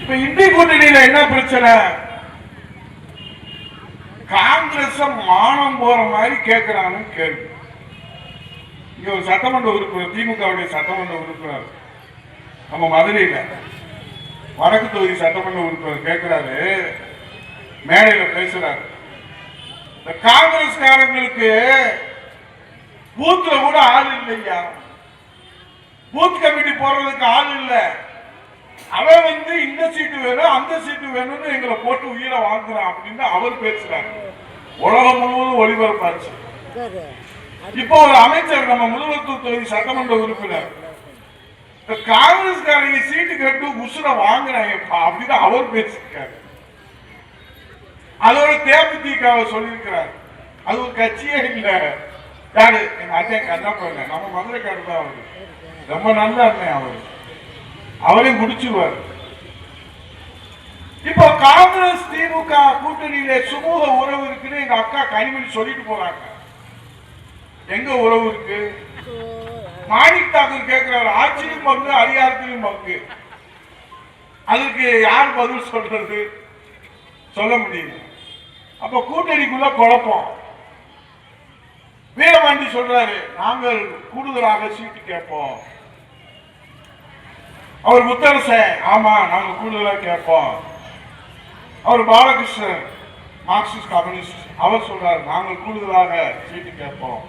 இப்ப இந்திய கூட்டணியில என்ன பிரச்சனை? காங்கிரஸ் மானம் போற மாதிரி கேட்கிறான்னு கேள்வி. இங்க ஒரு சட்டமன்ற உறுப்பினர், திமுகவுடைய சட்டமன்ற உறுப்பினர் நம்ம மதுரையில வடக்கு தொகுதி சட்டமன்ற உறுப்பினர் கேட்கிறாரு, மேடையில பேசுறாரு, இந்த காங்கிரஸ்காரங்களுக்கு பூத்துல கூட ஆள் இல்லையா, பூத் கமிட்டி போடுறதுக்கு ஆள் இல்ல, அவன் வந்து இந்த சீட்டு வேணும் அந்த சீட்டு வேணும்னு எங்களை போட்டு உயிரை வாங்குறான் அப்படின்னு அவர் பேசுறாரு. உலகம் முழுவதும் ஒளிபரப்பாச்சு. இப்போ ஒரு அமைச்சர், நம்ம முதல்வர் தொகுதி சட்டமன்ற உறுப்பினர், காங்கிரஸ்காரங்க சீட்டு கேட்டு உசுர வாங்குறாங்கப்பா அப்படின்னு அவர் பேசியிருக்காரு. அதோட தேமுதிக சொல்லியிருக்கிறார், அது ஒரு கட்சியே இல்ல. யாரு? எங்க அண்ணன் கண்ணப்ப, நம்ம மதுரைக்காரு தான் அவரு, ரொம்ப நல்ல அண்ணன் அவரு, அவரையும் முடிச்சுவார். இப்போ காங்கிரஸ் திமுக கூட்டணியில சுமூக உறவு இருக்குன்னு எங்க அக்கா கனிமொழி சொல்லிட்டு போறாங்க. எங்க உறவு இருக்கு? மாணிக் தாக்கூர் கேட்கிறார், ஆட்சியிலும் பங்கு அதிகாரத்திலும் பங்கு. அதுக்கு யார் பதில் சொல்றது? சொல்ல முடியல. அப்ப கூட்டணிக்குள்ள குழப்பம். வீரபாண்டி சொல்றாரு, நாங்கள் கூடுதலாக சீட்டு கேட்போம். அவர் முத்தரசன், ஆமா நாங்க கூடுதலாக கேட்போம். அவர் பாலகிருஷ்ணன், மார்க்சிஸ்ட் கம்யூனிஸ்ட், அவர் சொல்றாரு, நாங்கள் கூடுதலாக சீட்டு கேட்போம்.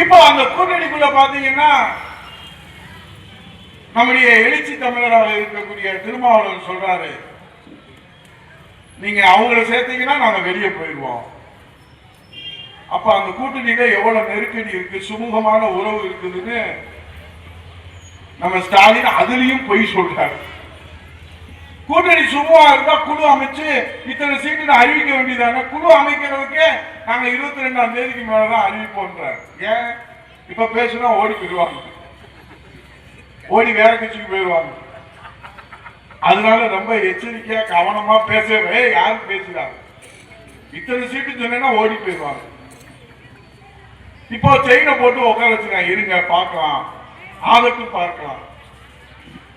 இப்போ அந்த கூட்டணிக்குள்ள பாத்தீங்கன்னா நம்முடைய எழுச்சி தமிழராக இருக்கக்கூடிய திருமாவளவன் சொல்றாரு, நீங்க அவங்களை சேர்த்தீங்கன்னா நாங்க வெளியே போயிடுவோம். அப்ப அந்த கூட்டணியில எவ்வளவு நெருக்கடி இருக்கு, சுமூகமான உறவு இருக்குதுன்னு நம்ம ஸ்டாலின் அதுலயும் பொய் சொல்றாரு. கூட்டணி சுமூகமா இருந்தா குழு அமைச்சு இத்தனை சீட்டு அறிவிக்க வேண்டியதான, குழு அமைக்கிறதுக்கு நாங்க 22ஆம் தேதிக்கு மேலதான் அறிவிப்போன்றார். ஏன்? இப்ப பேசுனா ஓடி போயிடுவாங்க, ஓடி வேற கட்சிக்கு போயிடுவாங்க. அதனால ரொம்ப எச்சரிக்கையா கவனமா பேசவே. யாரும் பேசுறாங்க, இத்தனை சீட்டு சொன்னா ஓடி போயிடுவாங்க. இப்போ செயினை போட்டு உட்கார வச்சுருக்காங்க, இருங்க பார்க்கலாம், ஆபத்து பார்க்கலாம்.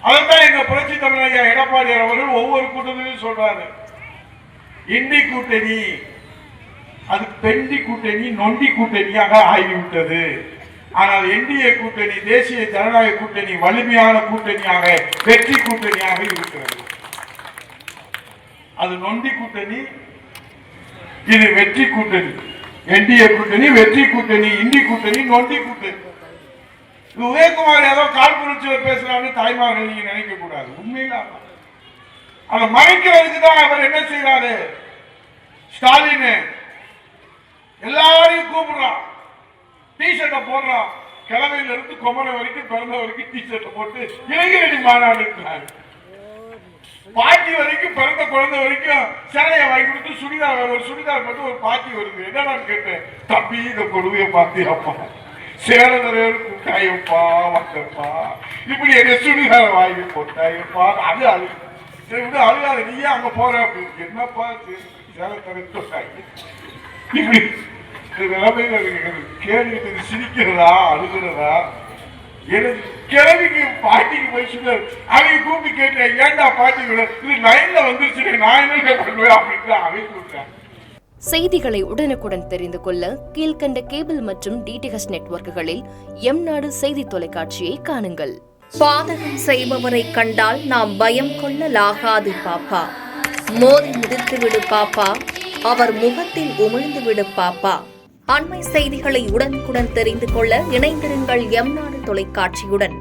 அதைத்தான் எங்க புரட்சி தமிழக எடப்பாடியார் அவர்கள் ஒவ்வொரு கூட்டத்திலும் சொல்றாரு, இந்தி கூட்டணி அது பெண்டி கூட்டணி, நொண்டி கூட்டணியாக ஆகிவிட்டது. ஆனால் என்டிஏ கூட்டணி, தேசிய ஜனநாயக கூட்டணி வலிமையான கூட்டணியாக, வெற்றி கூட்டணியாக இருக்கிறது. அது நொண்டி கூட்டணி, இது வெற்றி கூட்டணி. என்டிஏ கூட்டணி வெற்றி கூட்டணி, இந்தி கூட்டணி நொண்டி கூட்டணி. உதயகுமார் ஏதோ காழ்ப்புணர்ச்சியில பேசுறான்னு தாய்மார்கள் நீங்க நினைக்க கூடாது. உண்மையில அதை மறைக்கிறதுக்கு தான் அவர் என்ன செய்யறாரு, ஸ்டாலின் எல்லாரையும் கூப்பிடுறான், டி ஷர்ட்டை போடுறான், கிழமையில இருந்து குமர வரைக்கும் பிறந்த வரைக்கும் டி ஷர்ட்டை போட்டு இளைஞரணி மாநாடு இருக்கிறாரு. பாட்டி வரைக்கும், பிறந்த குழந்தை வரைக்கும் சேலையை வாங்கி கொடுத்து சுடிதார், ஒரு சுடிதார் போட்டு ஒரு பாட்டி வருது. என்னன்னு கேட்டேன், தம்பி இந்த கொடுமையை பார்த்தியாப்பா, சேலதரையோடு கூட்டாயப்பா வந்தப்பா, இப்படி எங்க சுடிதார வாங்கி போட்டாயப்பா, அது அழு விட அழுகாது, நீயே அங்க போற அப்படின்னு. என்னப்பா சேலத்தரை இப்படி நிலைமையில கேள்விட்டு சிரிக்கிறதா அழுகிறதா? கிழவிக்கு பாட்டிக்கு போய் சொல்ல, அவங்க கூப்பி கேட்டேன், ஏன்டா பாட்டி விட இது லைன்ல வந்துருச்சு, நான் என்ன பண்ணுவேன் அப்படின்னு அவங்க சொல்றேன். செய்திகளை உடனுக்குடன் தெரிந்து கொள்ள கீழ்கண்ட கேபிள் மற்றும் டிடிஹெச் நெட்வொர்க்குகளில் எம்நாடு செய்தி தொலைக்காட்சியை காணுங்கள். பாதகம் செய்பவரை கண்டால் நாம் பயம் கொள்ளலாகாது பாப்பா, மோதி மிதித்து விடு பாப்பா, அவர் முகத்தில் உமிழ்ந்து விடு பாப்பா. அண்மை செய்திகளை உடனுக்குடன் தெரிந்து கொள்ள இணைந்திருங்கள் எம்நாடு தொலைக்காட்சியுடன்.